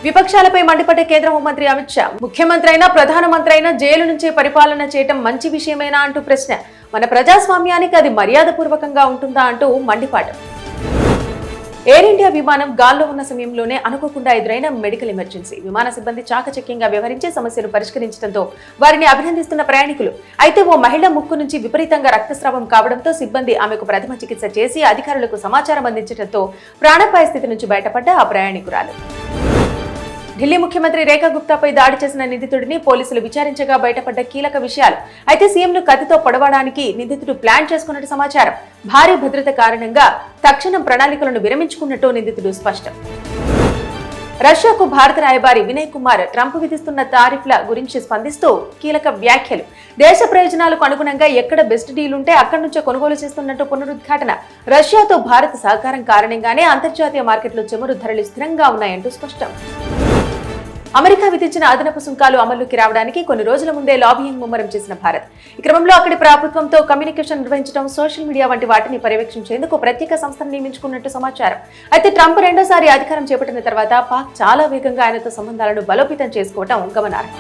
విపక్షాలపై మండిపడ్డ కేంద్ర హోంమంత్రి అమిత్ షా ముఖ్యమంత్రి అయినా ప్రధానమంత్రి అయినా జైలు నుంచే పరిపాలన చేయటం మంచి విషయమేనా అంటూ ప్రశ్న. మన ప్రజాస్వామ్యానికి అది మర్యాదపూర్వకంగా ఉంటుందా అంటూ మండిపాటు. ఎయిర్ ఇండియా విమానం గాల్లో ఉన్న సమయంలోనే అనుకోకుండా ఎదురైన మెడికల్ ఎమర్జెన్సీ. విమాన సిబ్బంది చాకచక్యంగా వ్యవహరించి సమస్యను పరిష్కరించడంతో వారిని అభినందిస్తున్న ప్రయాణికులు. అయితే ఓ మహిళ ముక్కు నుంచి విపరీతంగా రక్తస్రావం కావడంతో సిబ్బంది ఆమెకు ప్రథమ చికిత్స చేసి అధికారులకు సమాచారం అందించడంతో ప్రాణాపాయ స్థితి నుంచి బయటపడ్డ ఆ ప్రయాణికురాలు. ఢిల్లీ ముఖ్యమంత్రి రేఖా గుప్తాపై దాడి చేసిన నిందితుడిని పోలీసులు విచారించగా బయటపడ్డ కీలక విషయాలు. అయితే సీఎంను కత్తితో పొడవడానికి నిందితుడు ప్లాన్ చేసుకున్నట్టు సమాచారం. భారీ భద్రత కారణంగా తక్షణం ప్రణాళికలను విరమించుకున్నట్టు నిందితుడు స్పష్టం. రష్యాకు భారత రాయబారి వినయ్ కుమార్ ట్రంప్ విధిస్తున్న టారిఫ్ల గురించి స్పందిస్తూ కీలక వ్యాఖ్యలు. దేశ ప్రయోజనాలకు అనుగుణంగా ఎక్కడ బెస్ట్ డీల్ ఉంటే అక్కడి నుంచే కొనుగోలు చేస్తున్నట్టు పునరుద్ఘాటన. రష్యాతో భారత సహకారం కారణంగానే అంతర్జాతీయ మార్కెట్లో చమురు ధరలు స్థిరంగా ఉన్నాయంటూ స్పష్టం. అమెరికా విధించిన అదనపు సుంకాలు అమల్లోకి రావడానికి కొన్ని రోజుల ముందే లాబియింగ్ ముమ్మరం చేసిన భారత్ ఈ క్రమంలో అక్కడి ప్రభుత్వంతో కమ్యూనికేషన్ నిర్వహించడం, సోషల్ మీడియా వంటి వాటిని పర్యవేక్షించేందుకు ప్రత్యేక సంస్థను నియమించుకున్నట్టు సమాచారం. అయితే ట్రంప్ రెండోసారి అధికారం చేపట్టిన తర్వాత పాక్ చాలా వేగంగా ఆయనతో సంబంధాలను బలోపేతం చేసుకోవడం గమనార్హం.